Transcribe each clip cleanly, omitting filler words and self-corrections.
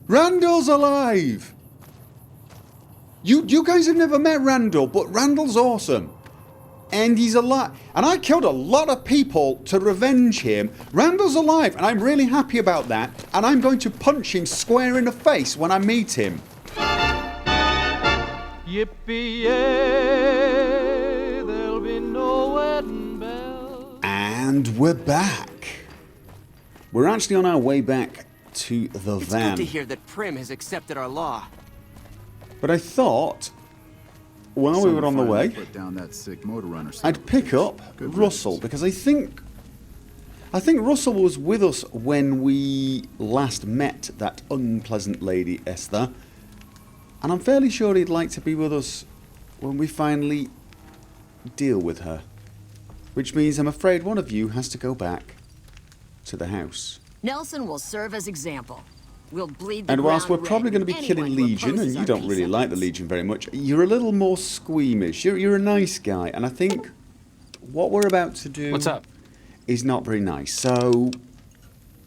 Randall's alive! You guys have never met Randall, but Randall's awesome. And he's alive. And I killed a lot of people to revenge him. Randall's alive, and I'm really happy about that. And I'm going to punch him square in the face when I meet him. Yippee-yay, there'll be no wedding bells. And we're back. We're actually on our way back to the van. It's good to hear that Prim has accepted our law. But I thought, while we were on the way, put down that sick motor runner I'd pick up Russell, because I think Russell was with us when we last met that unpleasant lady, Esther. And I'm fairly sure he'd like to be with us when we finally deal with her. Which means I'm afraid one of you has to go back to the house. Nelson will serve as example. We'll bleed the And whilst we're ground probably red going to be when killing anyone Legion, and opposes you our don't really peace like the efforts. Legion very much, you're a little more squeamish. You're a nice guy, and I think what we're about to do... What's up? ...is not very nice, so...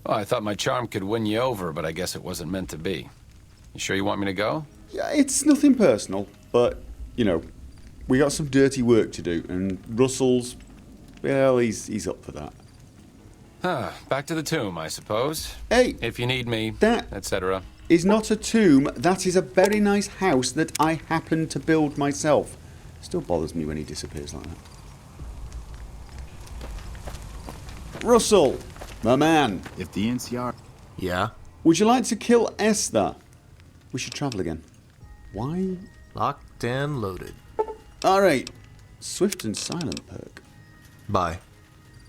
Oh, I thought my charm could win you over, but I guess it wasn't meant to be. You sure you want me to go? Yeah, it's nothing personal, but, you know, we got some dirty work to do, and Russell's... well, he's up for that. Huh, back to the tomb, I suppose. Hey! If you need me, That etc. is not a tomb, that is a very nice house that I happened to build myself. Still bothers me when he disappears like that. Russell, my man. If the NCR... Yeah? Would you like to kill Esther? We should travel again. Why? Locked and loaded. Alright. Swift and silent perk. Bye.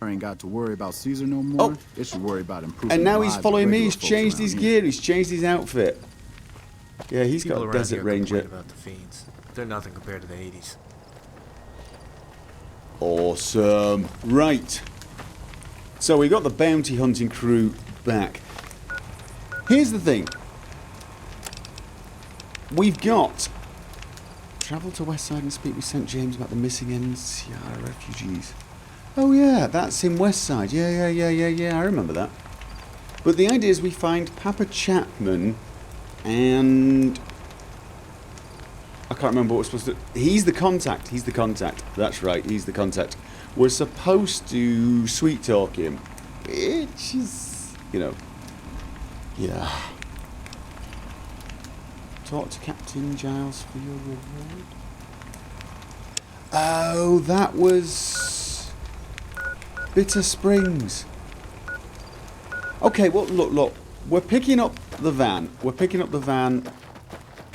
I ain't got to worry about Caesar no more. Oh. It should worry about improving And now the he's lives of following me. regular He's folks changed around his here. gear. He's changed his outfit. Yeah, he's People got a around Desert here Ranger. complain about the fiends. They're nothing compared to the 80s. Awesome. Right. So we got the bounty hunting crew back. Here's the thing. We've got... travel to West Side and speak with St. James about the missing NCR refugees. Oh yeah, that's in West Side. Yeah, I remember that. But the idea is we find Papa Chapman and... I can't remember what we're supposed to... He's the contact. That's right, he's the contact. We're supposed to sweet talk him. Which is... you know... yeah. Talk to Captain Giles for your reward. Oh, that was... Bitter Springs. Okay, well, look. We're picking up the van.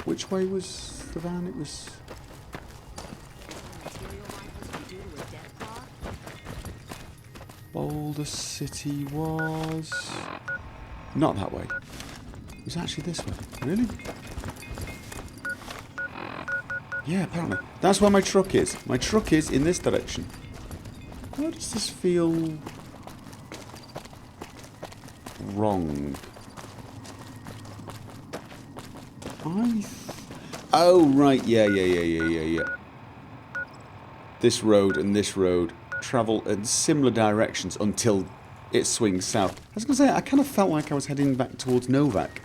Which way was the van? It was... Boulder City was... not that way. It was actually this way. Really? Yeah, apparently. That's where my truck is. My truck is in this direction. Why does this feel... wrong? Oh, right. Yeah. This road and this road travel in similar directions until it swings south. I was going to say, I kind of felt like I was heading back towards Novak.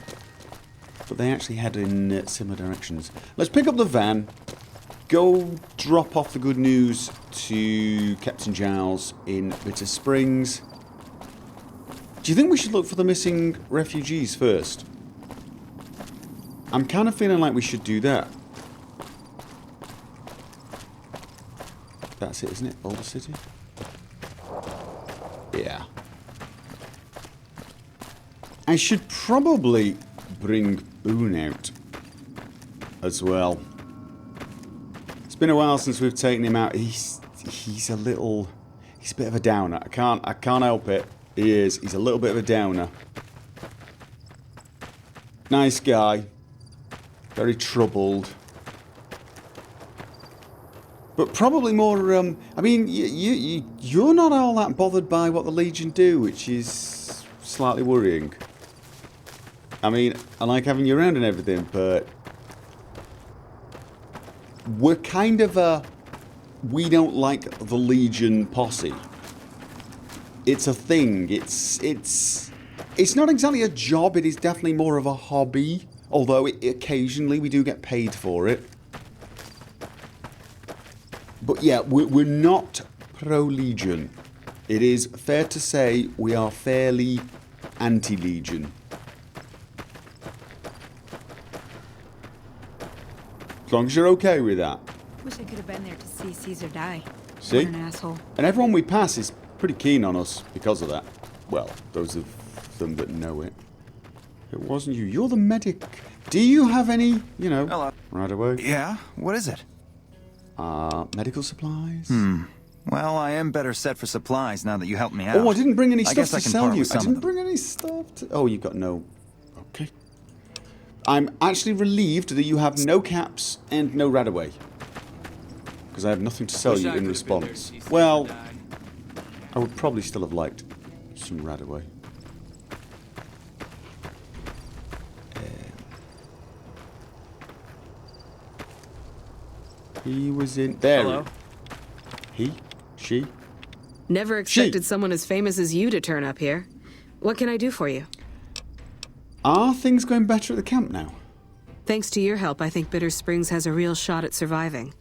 But they actually head in similar directions. Let's pick up the van. Go drop off the good news to Captain Giles in Bitter Springs. Do you think we should look for the missing refugees first? I'm kind of feeling like we should do that. That's it, isn't it? Boulder City? Yeah. I should probably bring Boone out as well. It's been a while since we've taken him out. He's a bit of a downer. I can't help it. He's a little bit of a downer. Nice guy. Very troubled. But probably more, I mean, you're not all that bothered by what the Legion do, which is slightly worrying. I mean, I like having you around and everything, but we're kind of a we don't like the Legion posse. It's a thing. It's It's not exactly a job, it is definitely more of a hobby. Although occasionally we do get paid for it. But yeah, we're not pro-Legion. It is fair to say we are fairly anti-Legion. As long as you're okay with that. Wish I could have been there to see Caesar die. See? What an asshole. And everyone we pass is pretty keen on us because of that. Well, those of them that know it. It wasn't you. You're the medic. Do you have any, you know, Hello. right away? Yeah? What is it? Medical supplies? Well, I am better set for supplies now that you helped me out. Oh, I didn't bring any I stuff guess I to can sell part you. with I some didn't of them. bring any stuff to... Oh, you got no... Okay. I'm actually relieved that you have no caps and no Radaway. Because I have nothing to sell Wish you I in could've been there to response. see Caesar Well, die. I would probably still have liked some Radaway. He was in... There. Hello? He? She? Never expected someone as famous as you to turn up here. What can I do for you? Are things going better at the camp now? Thanks to your help, I think Bitter Springs has a real shot at surviving.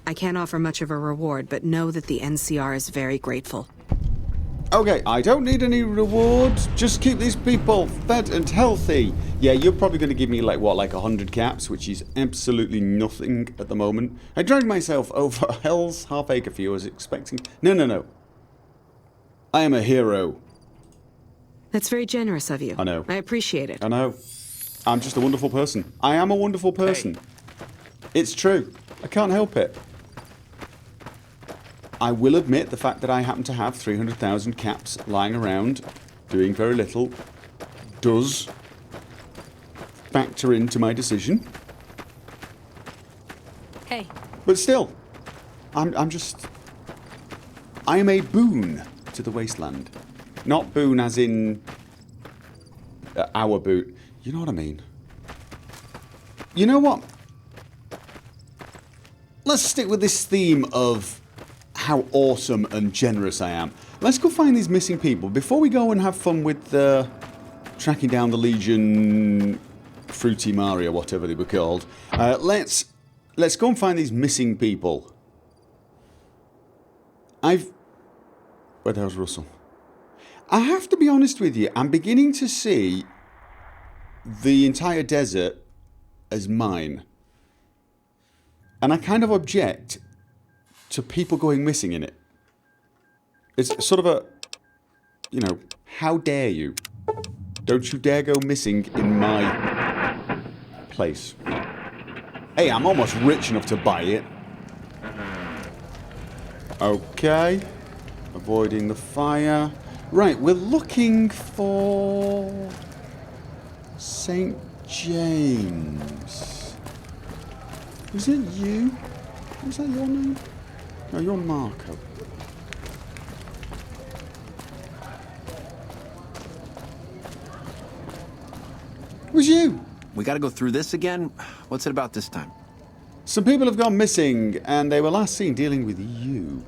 I can't offer much of a reward, but know that the NCR is very grateful. Okay, I don't need any rewards. Just keep these people fed and healthy. Yeah, you're probably going to give me, like, what, like 100 caps, which is absolutely nothing at the moment. I dragged myself over hell's half-acre for you. I was expecting... No. I am a hero. That's very generous of you. I know. I appreciate it. I know. I'm just a wonderful person. I am a wonderful person. It's true. I can't help it. I will admit the fact that I happen to have 300,000 caps lying around, doing very little, does factor into my decision. Hey, But still, I'm just... I am a boon to the wasteland. Not boon as in... our boot. You know what I mean? You know what? Let's stick with this theme of how awesome and generous I am. Let's go find these missing people. Before we go and have fun with tracking down the Legion Fruity Mario, whatever they were called, let's go and find these missing people. Where the hell's Russell? I have to be honest with you, I'm beginning to see the entire desert as mine. And I kind of object to people going missing in it. It's sort of a, you know, how dare you? Don't you dare go missing in my place. Hey, I'm almost rich enough to buy it. Okay. Avoiding the fire. Right, we're looking for... St. James. Is it you? Is that your name? No, you're Marco. It was you. We gotta go through this again? What's it about this time? Some people have gone missing, and they were last seen dealing with you.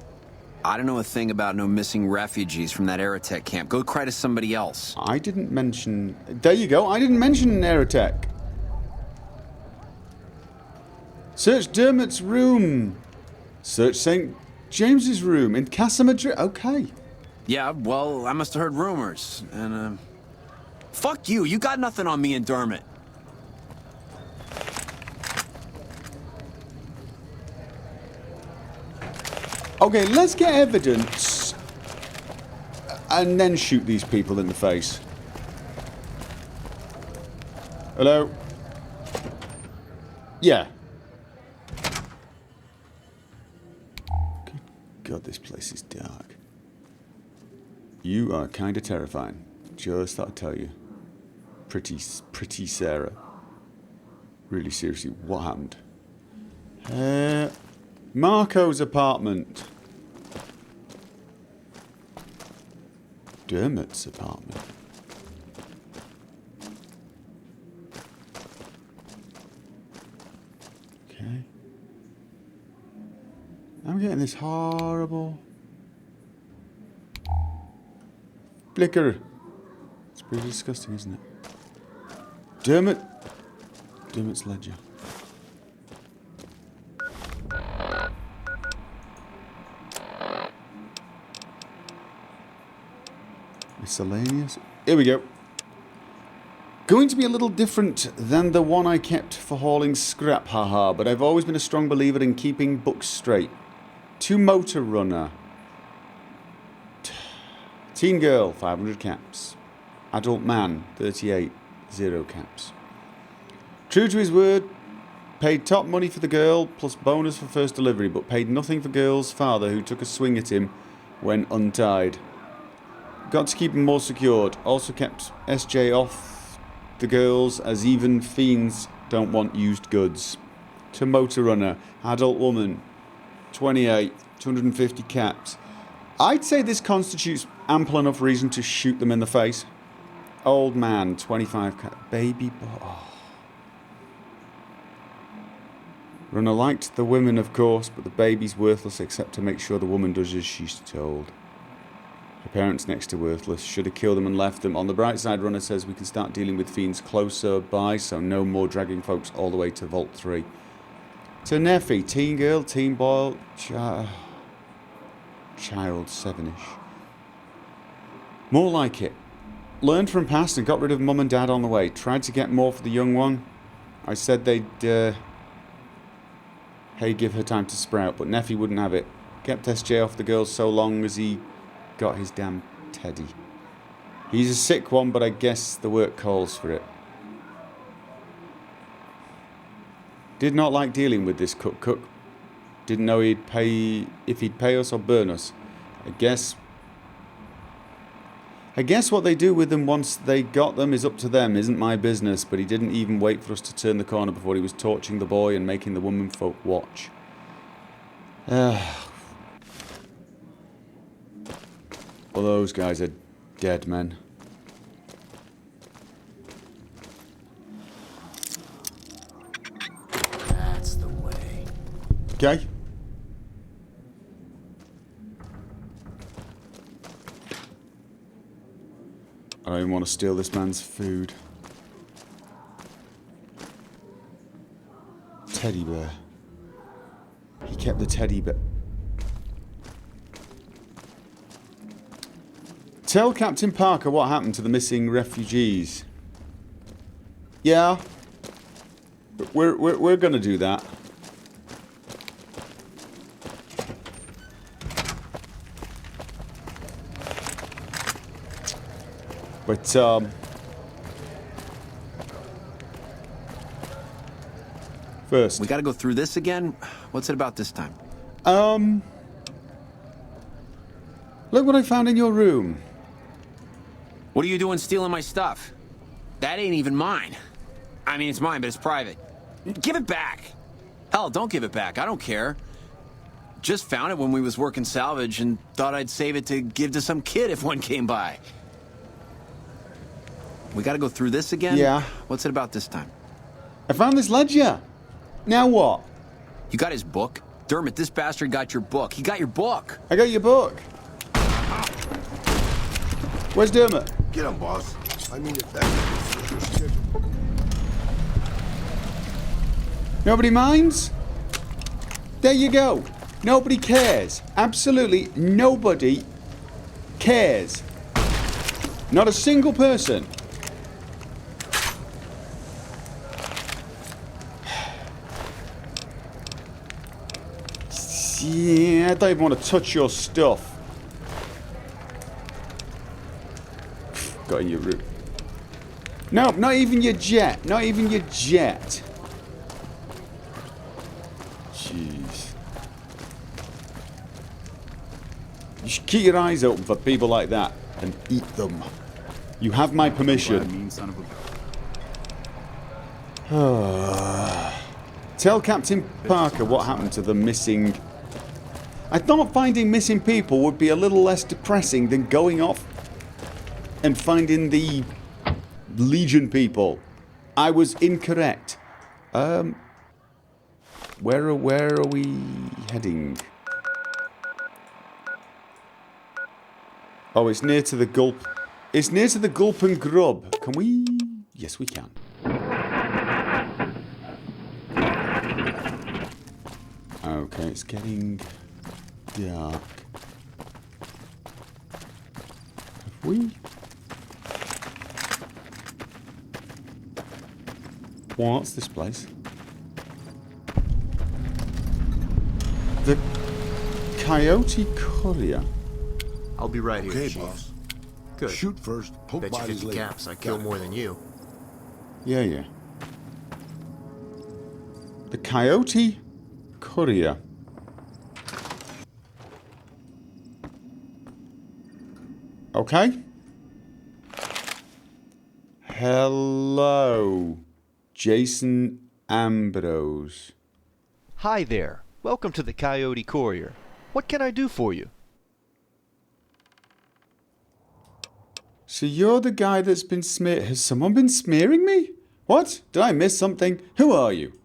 I don't know a thing about no missing refugees from that Aerotech camp. Go cry to somebody else. I didn't mention... There you go. I didn't mention Aerotech. Search Dermot's room. Search St. James's room in Casa Madrid. Okay. Yeah, well, I must have heard rumors. And, fuck you. You got nothing on me and Dermot. Okay, let's get evidence and then shoot these people in the face. Hello? Yeah. Good God, this place is dark. You are kind of terrifying. Just thought I'd tell you. Pretty Sarah. Really seriously, what happened? Marco's apartment. Dermot's apartment. Okay. I'm getting this horrible flicker. It's Pretty disgusting, isn't it? Dermot's ledger. Miscellaneous. Here we go. Going to be a little different than the one I kept for hauling scrap, haha, but I've always been a strong believer in keeping books straight. To motor runner. Teen girl, 500 caps. Adult man, 38, 0 caps. True to his word, paid top money for the girl, plus bonus for first delivery, but paid nothing for girl's father who took a swing at him when untied. Got to keep him more secured. Also kept SJ off the girls, as even fiends don't want used goods. To motor runner, adult woman, 28, 250 caps. I'd say this constitutes ample enough reason to shoot them in the face. Old man, 25 caps. Baby boy. Oh. Runner liked the women, of course, but the baby's worthless except to make sure the woman does as she's told. Her parents next to worthless. Should have killed them and left them. On the bright side, Runner says we can start dealing with fiends closer by, so no more dragging folks all the way to Vault 3. To Neffy, teen girl, teen boy, child 7-ish. More like it. Learned from past and got rid of mum and dad on the way. Tried to get more for the young one. I said they'd, give her time to sprout, but Neffy wouldn't have it. Kept SJ off the girls so long as he got his damn teddy. He's a sick one, but I guess the work calls for it. Did not like dealing with this cook. Didn't know if he'd pay us or burn us. I guess what they do with them once they got them is up to them, isn't my business, but he didn't even wait for us to turn the corner before he was torching the boy and making the woman folk watch. Well, those guys are dead men. That's the way. Okay. I don't even want to steal this man's food. Teddy bear. He kept the teddy bear. Tell Captain Parker what happened to the missing refugees. Yeah. We're gonna do that. But first, we gotta go through this again? What's it about this time? Look what I found in your room. What are you doing stealing my stuff? That ain't even mine. I mean, it's mine, but it's private. Give it back. Hell, don't give it back. I don't care. Just found it when we was working salvage and thought I'd save it to give to some kid if one came by. We gotta go through this again? Yeah. What's it about this time? I found this ledger. Now what? You got his book? Dermot, this bastard got your book. He got your book. I got your book. Where's Dermot? Get him, boss. I mean, if that's your schedule. Nobody minds? There you go. Nobody cares. Absolutely nobody cares. Not a single person. Yeah, I don't even want to touch your stuff. Got in your room. No, not even your jet. Not even your jet. Jeez. You should keep your eyes open for people like that and eat them. You have my permission. Tell Captain Parker what happened to the missing... I thought finding missing people would be a little less depressing than going off and finding the Legion people. I was incorrect. Where are we heading? Oh, it's near to the gulp. It's near to the Gulp and Grub. Can we? Yes, we can. Okay, it's getting dark. Have we? What's this place? The Coyote Courier. I'll be right here, Okay, Chief. boss. Good. Shoot first, poke Bet you bodies 50 later. caps I kill more than you. Yeah, yeah. The Coyote Courier. Okay. Hello, Jason Ambrose. Hi there. Welcome to the Coyote Courier. What can I do for you? So you're the guy that's been smeared. Has someone been smearing me? What? Did I miss something? Who are you?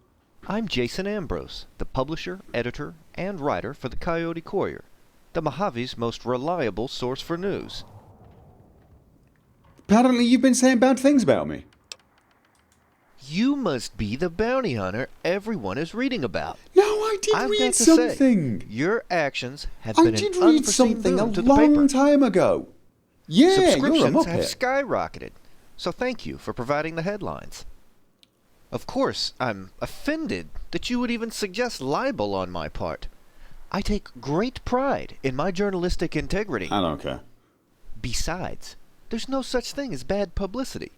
I'm Jason Ambrose, the publisher, editor, and writer for the Coyote Courier, the Mojave's most reliable source for news. Apparently you've been saying bad things about me. You must be the bounty hunter everyone is reading about. No, I did I've read got to something. say, your actions have I been did an read unforeseen something a boon to the paper. long time ago. Yeah, you're a Subscriptions have muppet. skyrocketed, so thank you for providing the headlines. Of course, I'm offended that you would even suggest libel on my part. I take great pride in my journalistic integrity. I don't care. Besides, there's no such thing as bad publicity.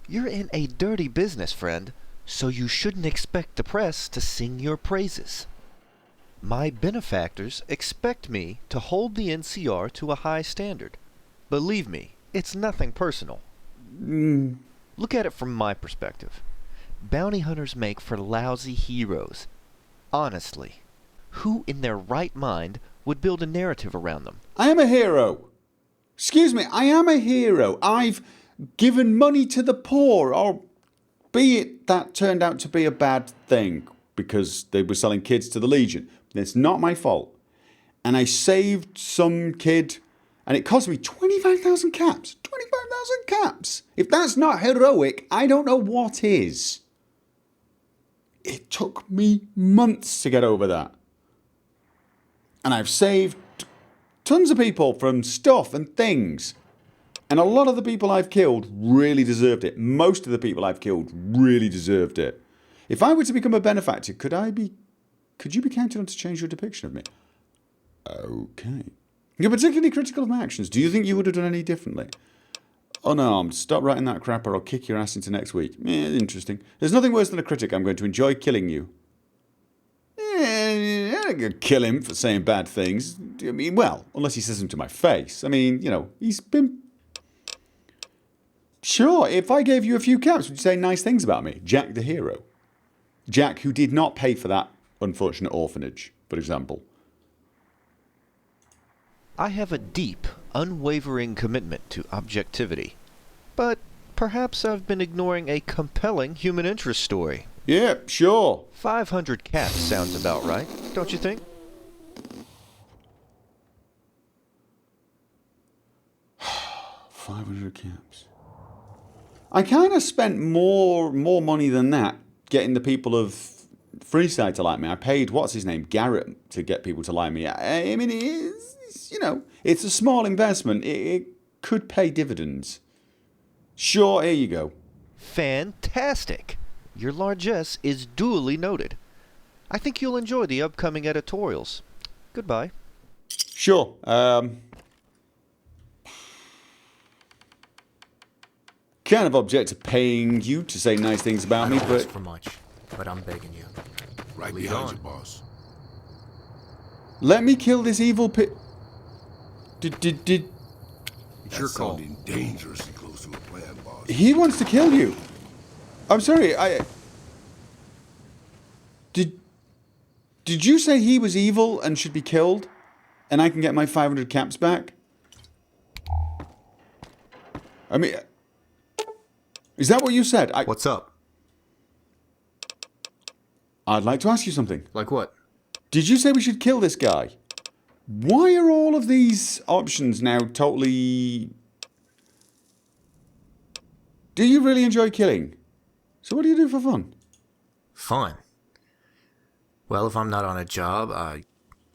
You're in a dirty business, friend, so you shouldn't expect the press to sing your praises. My benefactors expect me to hold the NCR to a high standard. Believe me, it's nothing personal. Look at it from my perspective. Bounty hunters make for lousy heroes. Honestly, who in their right mind would build a narrative around them? I am a hero. Excuse me, I am a hero. I've given money to the poor, or be it that turned out to be a bad thing because they were selling kids to the Legion. It's not my fault. And I saved some kid, and it cost me 25,000 caps. 25,000 caps. If that's not heroic, I don't know what is. It took me months to get over that. And I've saved tons of people from stuff and things. And a lot of the people I've killed really deserved it. Most of the people I've killed really deserved it. If I were to become a benefactor, could you be counted on to change your depiction of me? Okay. You're particularly critical of my actions. Do you think you would have done any differently? Unarmed. Stop writing that crap or I'll kick your ass into next week. Interesting. There's nothing worse than a critic. I'm going to enjoy killing you. I'm going to kill him for saying bad things. I mean, well, unless he says them to my face. I mean, you know, he's been... Sure, if I gave you a few caps, would you say nice things about me? Jack the hero. Jack who did not pay for that unfortunate orphanage, for example. I have a deep, unwavering commitment to objectivity. But perhaps I've been ignoring a compelling human interest story. Yeah, sure. 500 caps sounds about right, don't you think? $500 caps. I kind of spent more money than that getting the people of Freeside to like me. I paid, what's his name, Garrett, to get people to like me. I mean, it's, you know, it's a small investment. It could pay dividends. Sure, here you go. Fantastic! Your largesse is duly noted. I think you'll enjoy the upcoming editorials. Goodbye. Sure. Kind of object to paying you to say nice things about me, I don't but... ask for much, but I'm begging you. Right Lead behind on. you, boss. Let me kill this evil pit... It's your That's call. sounding dangerously close to a plan, boss. He wants to kill you. I'm sorry, Did you say he was evil and should be killed? And I can get my 500 caps back? I mean... Is that what you said? What's up? I'd like to ask you something. Like what? Did you say we should kill this guy? Why are all of these options now totally Do you really enjoy killing? So what do you do for fun? Fun. Well, if I'm not on a job, I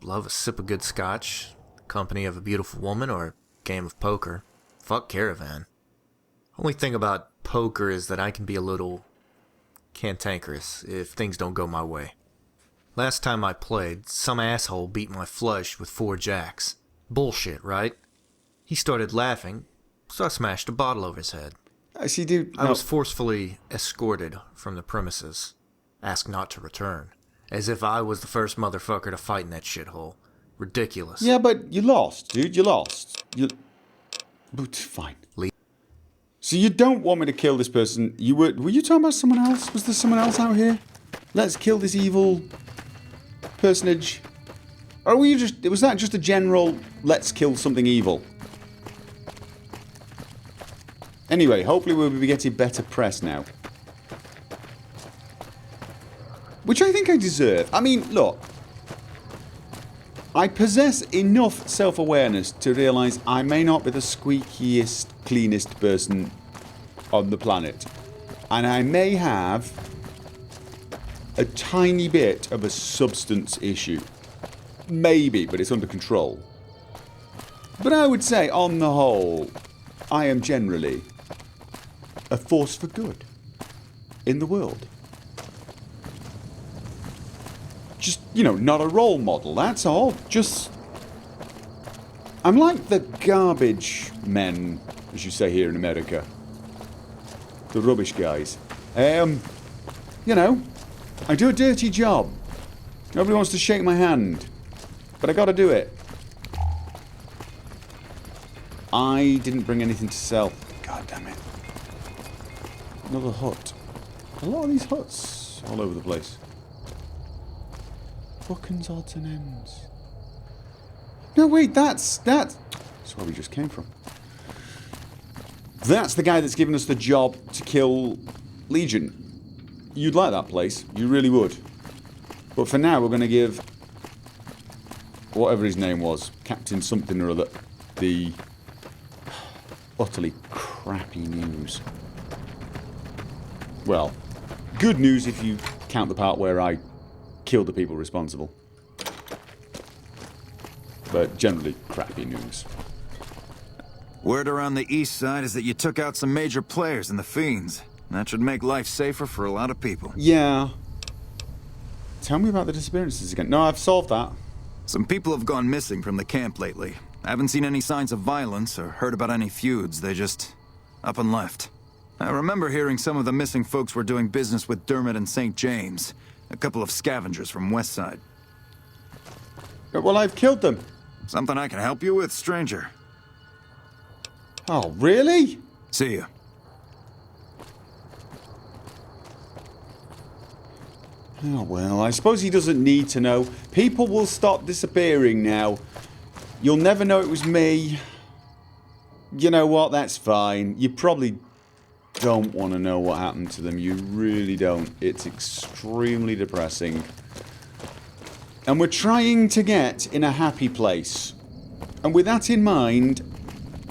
love a sip of good scotch, company of a beautiful woman, or a game of poker. Fuck Caravan. Only thing about poker is that I can be a little cantankerous if things don't go my way. Last time I played, some asshole beat my flush with 4 jacks. Bullshit, right? He started laughing, so I smashed a bottle over his head. Actually, dude, I was forcefully escorted from the premises, asked not to return, as if I was the first motherfucker to fight in that shithole. Ridiculous. Yeah, but you lost, dude. You lost. But fine. So you don't want me to kill this person. Were you talking about someone else? Was there someone else out here? Let's kill this evil personage. Or was that just a general let's kill something evil? Anyway, hopefully we'll be getting better press now. Which I think I deserve. I mean, look. I possess enough self-awareness to realise I may not be the squeakiest, cleanest person on the planet. And I may have a tiny bit of a substance issue. Maybe, but it's under control. But I would say, on the whole, I am generally a force for good in the world. Just, not a role model, that's all. Just... I'm like the garbage men, as you say here in America. The rubbish guys. I do a dirty job. Nobody wants to shake my hand. But I gotta do it. I didn't bring anything to sell. God damn it. Another hut. A lot of these huts all over the place. Buckens, odds and ends. No, wait, that's where we just came from. That's the guy that's given us the job to kill Legion. You'd like that place. You really would. But for now, we're going to give whatever his name was, Captain something or other, the utterly crappy news. Well, good news if you count the part where I killed the people responsible. But generally crappy news. Word around the east side is that you took out some major players in the Fiends. That should make life safer for a lot of people. Yeah. Tell me about the disappearances again. No, I've solved that. Some people have gone missing from the camp lately. I haven't seen any signs of violence or heard about any feuds. They just up and left. I remember hearing some of the missing folks were doing business with Dermot and St. James. A couple of scavengers from Westside. Well, I've killed them. Something I can help you with, stranger. Oh, really? See ya. Oh, well, I suppose he doesn't need to know. People will stop disappearing now. You'll never know it was me. You know what? That's fine. You probably don't want to know what happened to them. You really don't. It's extremely depressing. And we're trying to get in a happy place. And with that in mind,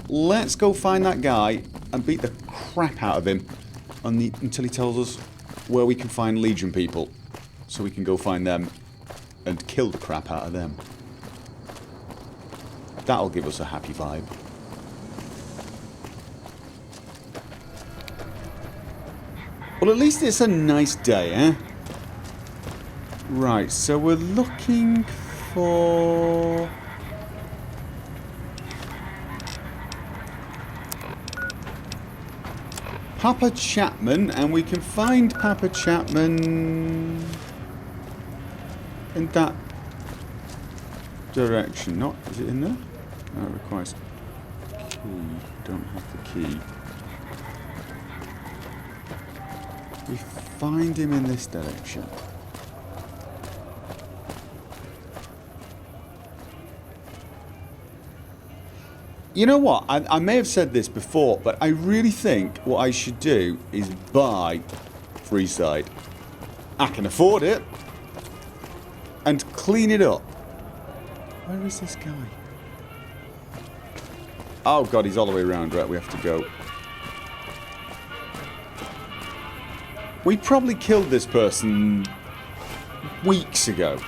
let's go find that guy and beat the crap out of him until he tells us where we can find Legion people. So we can go find them and kill the crap out of them. That'll give us a happy vibe. Well, at least it's a nice day, eh? Right, so we're looking for... Papa Chapman, and we can find Papa Chapman in that direction. Not, is it in there? No, it requires key. Don't have the key. We find him in this direction. You know what? I may have said this before, but I really think what I should do is buy Freeside. I can afford it. And clean it up. Where is this guy? Oh god, he's all the way around. Right, we have to go. We probably killed this person weeks ago.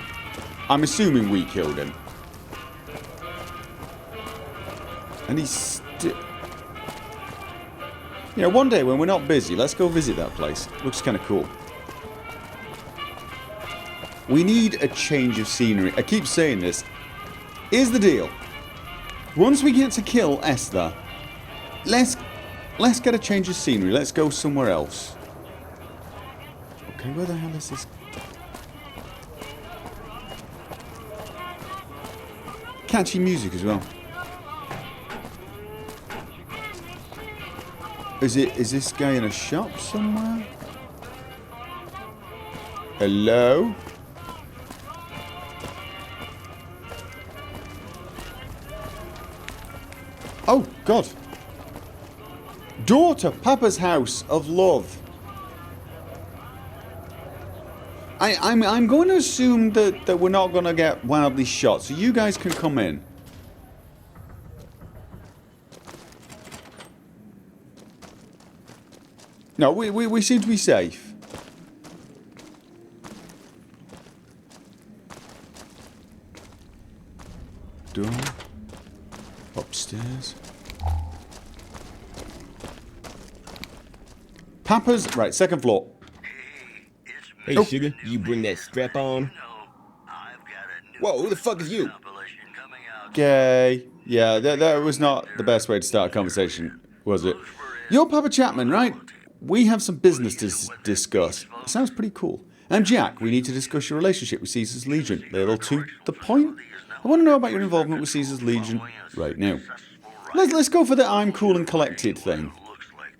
I'm assuming we killed him. And he's still... You know, one day when we're not busy, let's go visit that place. Looks kind of cool. We need a change of scenery. I keep saying this. Here's the deal. Once we get to kill Esther, let's get a change of scenery. Let's go somewhere else. Okay, where the hell is this? Catchy music as well. Is this guy in a shop somewhere? Hello? Oh, God. Door to Papa's house of love. I'm going to assume that we're not going to get wildly shot, so you guys can come in. No, we seem to be safe. Door. Upstairs. Papa's... Right, second floor. Hey, oh. Sugar, you bring that strap on? Whoa, who the fuck is you? Gay. Yeah, that was not the best way to start a conversation, was it? You're Papa Chapman, right? We have some business to discuss. Sounds pretty cool. I'm Jack. We need to discuss your relationship with Caesar's Legion. Little to the point. I want to know about your involvement with Caesar's Legion right now. Let's go for the I'm cool and collected thing.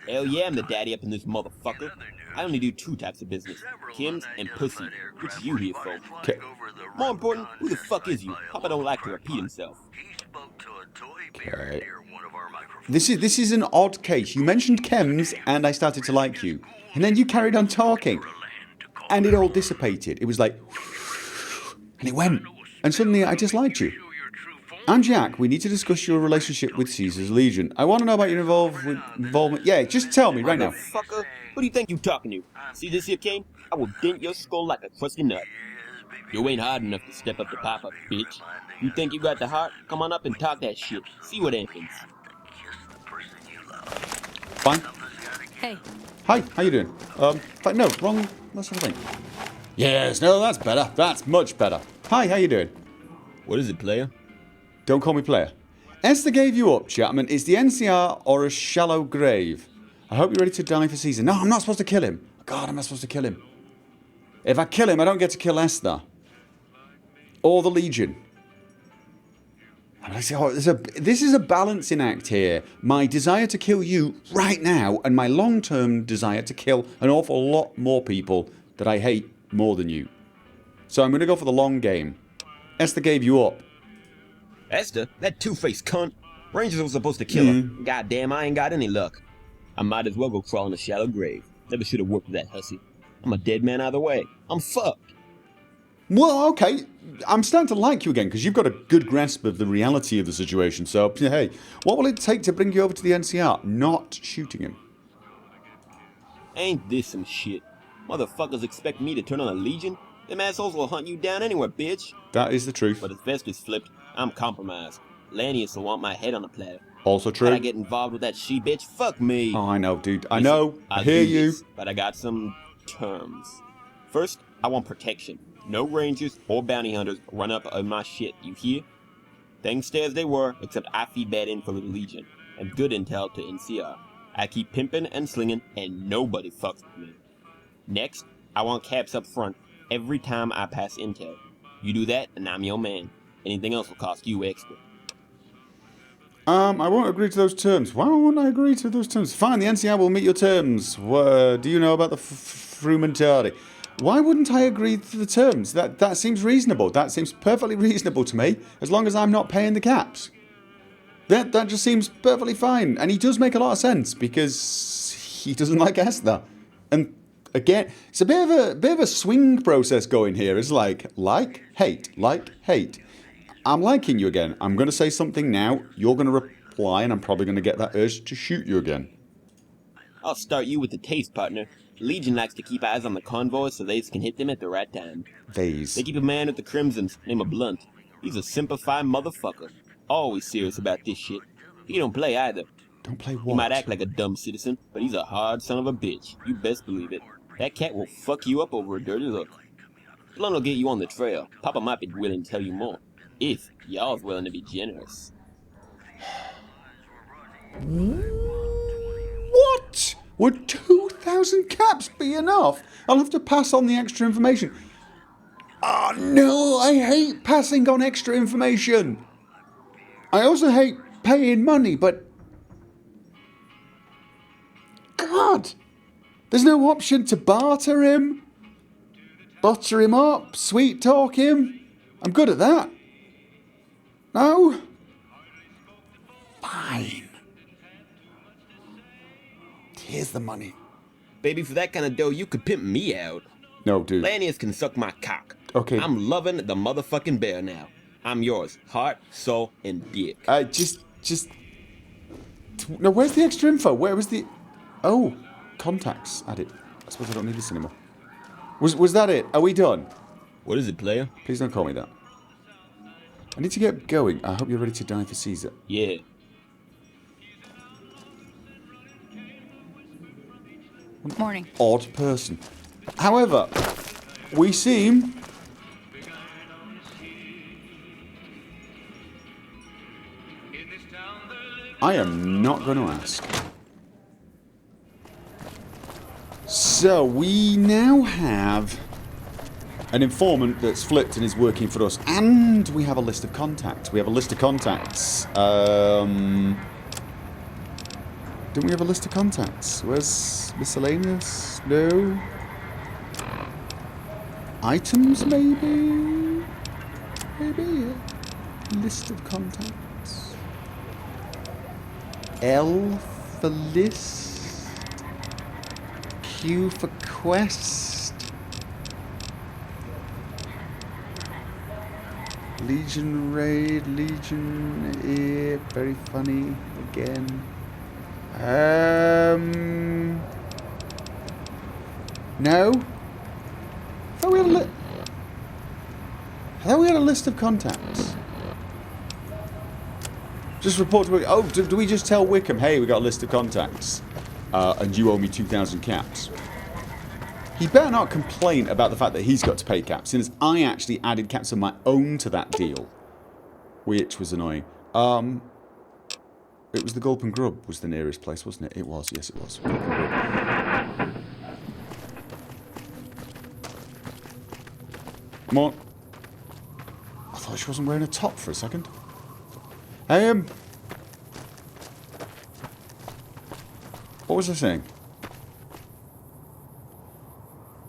Hell yeah, I'm the daddy up in this motherfucker. I only do 2 types of business. Kims and pussy. Which you here for? More important, who the fuck is you? Papa don't like to repeat himself. Okay. This is an odd case. You mentioned chems and I started to like you. And then you carried on talking. And it all dissipated. It was like... And it went. And suddenly I just liked you. I'm Jack. We need to discuss your relationship with Caesar's Legion. I want to know about your involvement. Yeah, just tell me right now. Motherfucker, who do you think you talking to? See this here cane? I will dent your skull like a crusty nut. You ain't hard enough to step up to Papa, bitch. You think you got the heart? Come on up and talk that shit. See what happens. Fine. Hey. Hi, how you doing? No, wrong. Let's have a think. Yes, no, that's better. That's much better. Hi, how you doing? What is it, player? Don't call me player. Esther gave you up, Chapman. Is the NCR or a shallow grave? I hope you're ready to die for Caesar. No, I'm not supposed to kill him. God, I'm not supposed to kill him. If I kill him, I don't get to kill Esther. Or the Legion. This is a balancing act here. My desire to kill you right now and my long-term desire to kill an awful lot more people that I hate more than you. So I'm going to go for the long game. Esther gave you up. Esther? That two-faced cunt? Rangers were supposed to kill her. Goddamn, I ain't got any luck. I might as well go crawl in a shallow grave. Never should have worked with that hussy. I'm a dead man either way. I'm fucked. Well, okay. I'm starting to like you again because you've got a good grasp of the reality of the situation. So, hey, what will it take to bring you over to the NCR? Not shooting him. Ain't this some shit? Motherfuckers expect me to turn on a Legion? Them assholes will hunt you down anywhere, bitch. That is the truth. But if vest is flipped, I'm compromised. Lanius will want my head on a platter. Also true. When I get involved with that she-bitch, fuck me. Oh, I know, dude. I know. I hear you. But I got some terms. First, I want protection. No rangers or bounty hunters run up on my shit, you hear? Things stay as they were, except I feed bad info to the Legion, and good intel to NCR. I keep pimping and slinging, and nobody fucks with me. Next, I want caps up front every time I pass intel. You do that, and I'm your man. Anything else will cost you extra. I won't agree to those terms. Why won't I agree to those terms? Fine, the NCR will meet your terms. Do you know about the frumentardi? Why wouldn't I agree to the terms? That seems reasonable. That seems perfectly reasonable to me, as long as I'm not paying the caps. That just seems perfectly fine. And he does make a lot of sense, because he doesn't like Esther. And again, it's a bit of a swing process going here. It's like, hate, hate. I'm liking you again. I'm going to say something now. You're going to reply, and I'm probably going to get that urge to shoot you again. I'll start you with the taste, partner. Legion likes to keep eyes on the convoys so they can hit them at the right time. They keep a man with the Crimsons, named Blunt. He's a simplified motherfucker. Always serious about this shit. He don't play either. Don't play what? He might act like a dumb citizen, but he's a hard son of a bitch. You best believe it. That cat will fuck you up over a dirty look. Blunt will get you on the trail. Papa might be willing to tell you more. If y'all's willing to be generous. What? Would 2,000 caps be enough? I'll have to pass on the extra information. Oh no, I hate passing on extra information. I also hate paying money, but... God! There's no option to barter him, butter him up, sweet talk him. I'm good at that. No? Fine. Here's the money. Baby, for that kind of dough, you could pimp me out. No, dude. Lanius can suck my cock. Okay. I'm loving the motherfucking bear now. I'm yours. Heart, soul, and dick. No, where's the extra info? Where was the... Oh, contacts added. I suppose I don't need this anymore. Was that it? Are we done? What is it, player? Please don't call me that. I need to get going. I hope you're ready to die for Caesar. Yeah. Morning. Odd person. However, we seem... I am not going to ask. So, we now have an informant that's flipped and is working for us. And we have a list of contacts. Don't we have a list of contacts? Where's miscellaneous? No. Items, maybe? Maybe, yeah. List of contacts. L for list. Q for quest. Legion raid, Legion ear, very funny again. No. I thought we had a list of contacts. Just report to Wickham. Oh, do we just tell Wickham, hey, we got a list of contacts, and you owe me 2,000 caps? He better not complain about the fact that he's got to pay caps, since I actually added caps of my own to that deal, which was annoying. It was the Gulp and Grub was the nearest place, wasn't it? It was, yes it was. Gulp and Grub. Come on. I thought she wasn't wearing a top for a second. What was I saying?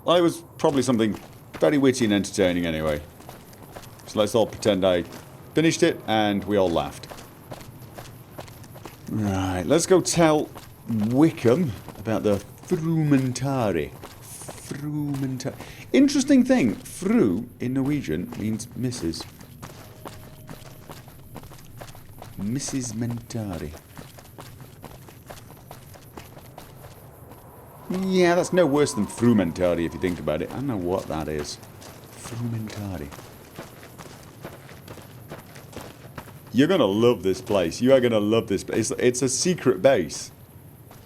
Well, it was probably something very witty and entertaining anyway. So let's all pretend I finished it and we all laughed. Right, let's go tell Wickham about the Frumentari. Frumentari. Interesting thing, Fru in Norwegian means Mrs. Mrs. Mentari. Yeah, that's no worse than Frumentari if you think about it. I don't know what that is. Frumentari. You're going to love this place. You are going to love this place. It's a secret base.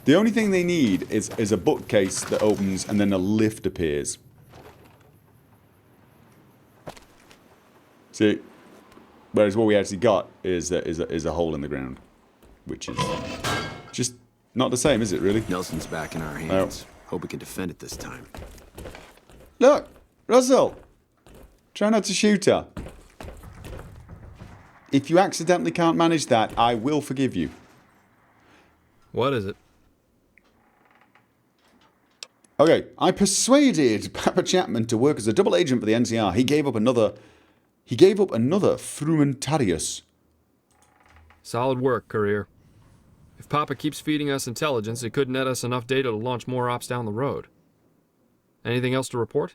The only thing they need is a bookcase that opens and then a lift appears. See? Whereas what we actually got is a hole in the ground. Which is just not the same, is it, really? Nelson's back in our hands. Hope we can defend it this time. Look! Russell! Try not to shoot her. If you accidentally can't manage that, I will forgive you. What is it? Okay, I persuaded Papa Chapman to work as a double agent for the NCR. He gave up another Frumentarius. Solid work, Courier. If Papa keeps feeding us intelligence, it could net us enough data to launch more ops down the road. Anything else to report?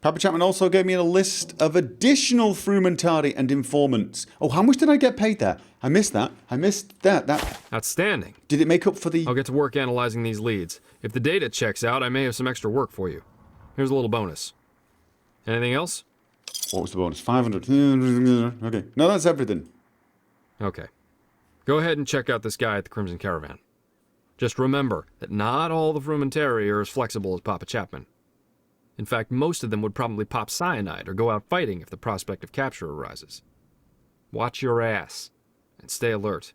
Papa Chapman also gave me a list of additional frumentari and informants. Oh, how much did I get paid there? I missed that. I missed that. Outstanding. Did it make up for the... I'll get to work analyzing these leads. If the data checks out, I may have some extra work for you. Here's a little bonus. Anything else? What was the bonus? 500. Okay. No, that's everything. Okay. Go ahead and check out this guy at the Crimson Caravan. Just remember that not all the frumentari are as flexible as Papa Chapman. In fact, most of them would probably pop cyanide or go out fighting if the prospect of capture arises. Watch your ass and stay alert.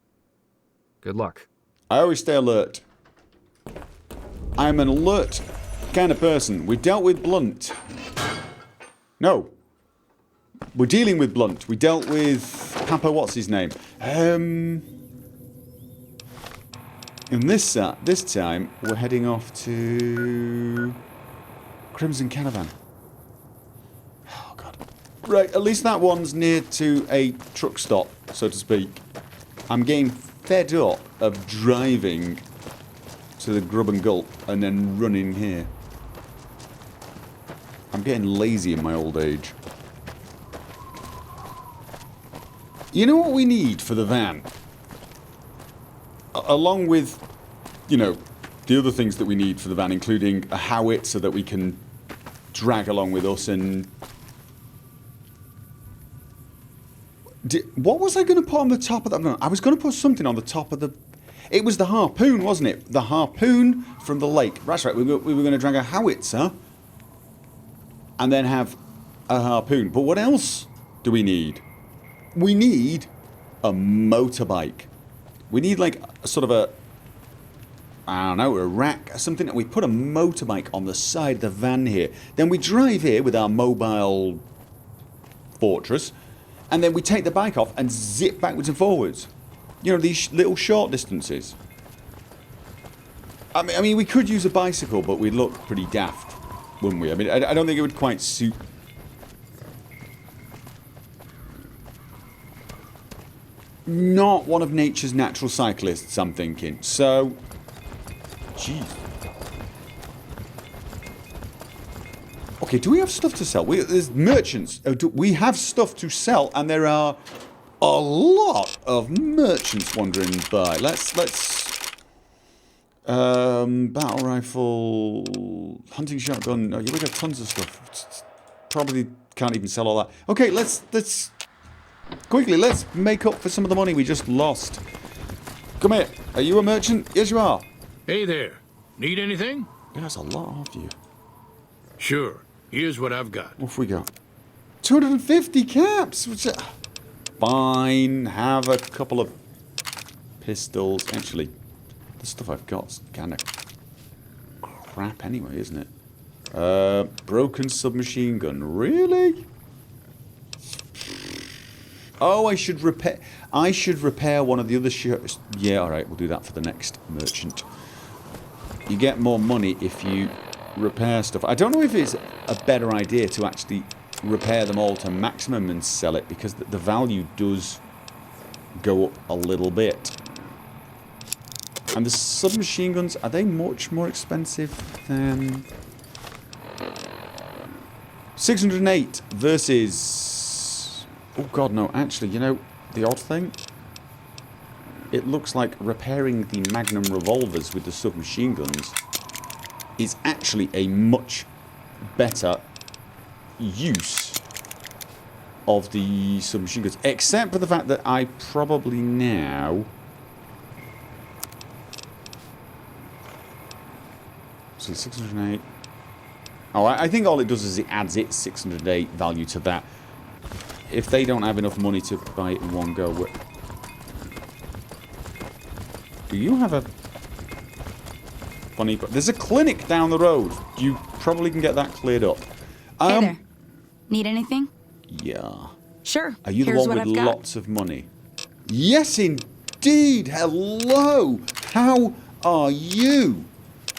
Good luck. I always stay alert. I'm an alert kind of person. We dealt with Blunt. No. We're dealing with Blunt. We dealt with Papa what's his name? And this time we're heading off to Crimson Caravan. Oh god. Right, at least that one's near to a truck stop, so to speak. I'm getting fed up of driving to the Grub and Gulp and then running here. I'm getting lazy in my old age. You know what we need for the van? Along with, you know, the other things that we need for the van, including a howitzer that we can drag along with us and... What was I going to put on the top of that? No, I was going to put something on the top of the... It was the harpoon, wasn't it? The harpoon from the lake. That's right, we were going to drag a howitzer and then have a harpoon. But what else do we need? We need a motorbike. We need like a sort of a... I don't know, a rack or something. We put a motorbike on the side of the van here. Then we drive here with our mobile fortress. And then we take the bike off and zip backwards and forwards. You know, these little short distances. I mean, we could use a bicycle, but we'd look pretty daft, wouldn't we? I mean, I don't think it would quite suit... Not one of nature's natural cyclists, I'm thinking. So... Jeez. Okay, do we have stuff to sell? There's merchants. We have stuff to sell, and there are a lot of merchants wandering by. Let's battle rifle, hunting shotgun. Oh, yeah, we got tons of stuff. Probably can't even sell all that. Okay, let's quickly, let's make up for some of the money we just lost. Come here. Are you a merchant? Yes, you are. Hey there. Need anything? There's a lot of you. Sure. Here's what I've got. What have we got? 250 caps! Fine. Have a couple of pistols. Actually, the stuff I've got's kind of crap anyway, isn't it? Broken submachine gun. Really? Oh, I should repair one of the other shirts. Yeah, alright, we'll do that for the next merchant. You get more money if you repair stuff. I don't know if it's a better idea to actually repair them all to maximum and sell it, because the value does go up a little bit. And the submachine guns, are they much more expensive than... 608 versus... Oh god, no, actually, you know, the odd thing? It looks like repairing the Magnum revolvers with the submachine guns is actually a much better use of the submachine guns, except for the fact that I probably now... So 608... Oh, I think all it does is it adds its 608 value to that. If they don't have enough money to buy it in one go... Do you have a... Funny... There's a clinic down the road. You probably can get that cleared up. Hey there. Need anything? Yeah. Sure. Are you the Here's one what with I've got. lots of money? Yes, indeed. Hello. How are you?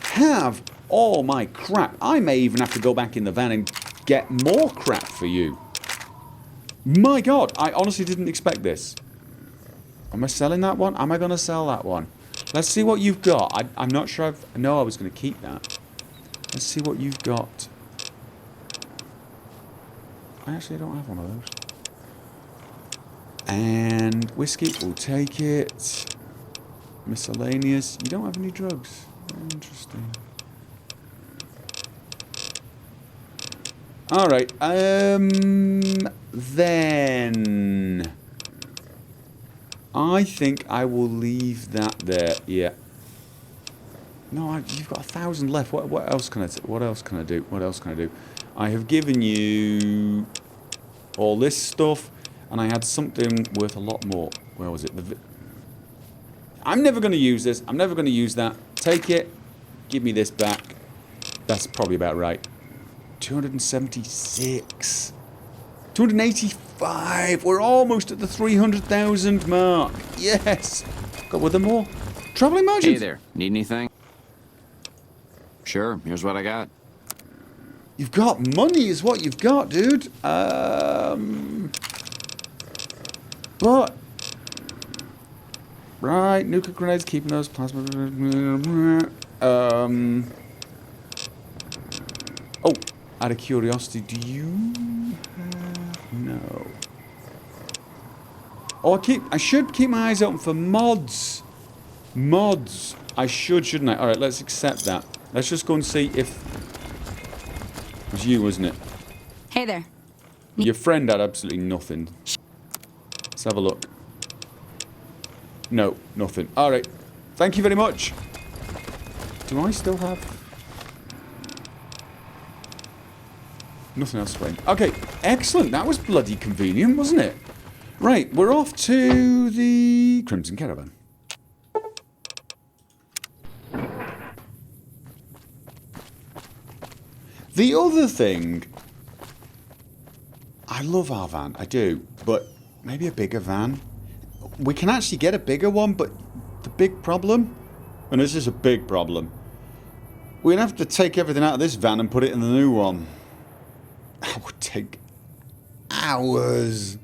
Have all my crap. I may even have to go back in the van and get more crap for you. My god, I honestly didn't expect this. Am I selling that one? Am I going to sell that one? Let's see what you've got. I'm not sure I was going to keep that. Let's see what you've got. Actually, I don't have one of those. And whiskey, we'll take it. Miscellaneous. You don't have any drugs. Interesting. Alright, then I think I will leave that there. Yeah. No, you've got 1,000 left. What else can I do? What else can I do? What else can I do? I have given you all this stuff, and I had something worth a lot more. Where was it? I'm never going to use this. I'm never going to use that. Take it. Give me this back. That's probably about right. 276. 285. We're almost at the 300,000 mark. Yes. Got with them more. Traveling margins. Hey there. Need anything? Sure. Here's what I got. You've got money is what you've got, dude. But right, nuclear grenades, keeping those plasma. Oh, out of curiosity, do you have... No. Oh, I should keep my eyes open for mods. Mods. I should, shouldn't I? All right, let's accept that. Let's just go and see if... It was you, wasn't it? Hey there. Your friend had absolutely nothing. Let's have a look. No, nothing. All right. Thank you very much. Do I still have... Nothing else playing. Okay, excellent. That was bloody convenient, wasn't it? Right, we're off to the Crimson Caravan. The other thing... I love our van, I do, but maybe a bigger van. We can actually get a bigger one, but the big problem, and this is a big problem, we'd have to take everything out of this van and put it in the new one. That would take hours.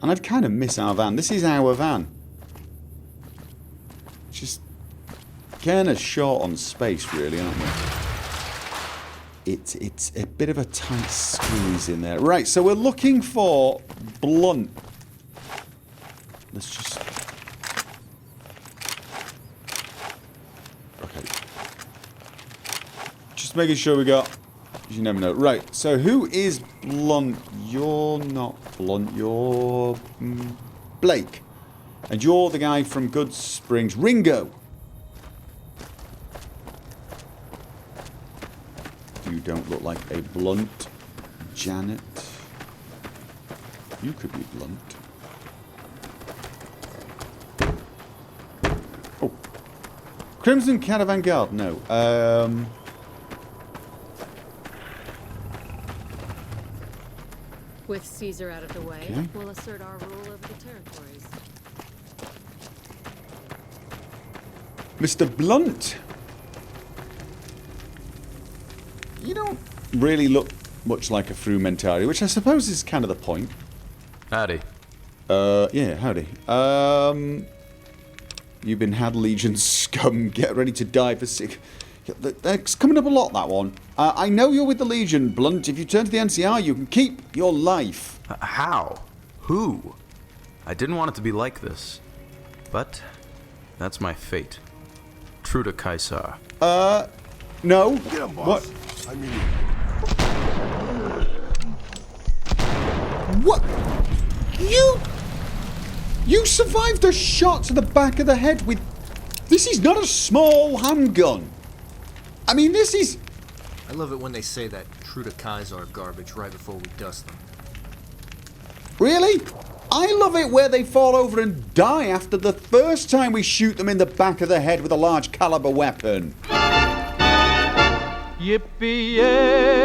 And I'd kind of miss our van. This is our van. Just kind of short on space, really, aren't we? It's a bit of a tight squeeze in there. Right, so we're looking for blunt. Let's just... Okay. Just making sure we got... You never know. Right, so who is blunt? You're not blunt. You're... Blake. And you're the guy from Good Springs. Ringo. You don't look like a blunt. Janet. You could be blunt. Oh. Crimson Caravan Guard. No. With Caesar out of the way, Okay. we'll assert our rule over the territories. Mr. Blunt. You don't really look much like a frumentari, which I suppose is kind of the point. Howdy. Yeah, howdy. You've been had Legion scum. Get ready to die for sick. That's coming up a lot, that one. I know you're with the Legion, Blunt. If you turn to the NCR, you can keep your life. How? Who? I didn't want it to be like this. But that's my fate. True to Caesar. No. Get him, boss. What? I mean... What? You survived a shot to the back of the head with... This is not a small handgun. I mean, this is... I love it when they say that true to Kaiser garbage right before we dust them. Really? I love it where they fall over and die after the first time we shoot them in the back of the head with a large caliber weapon. Yippee-yay!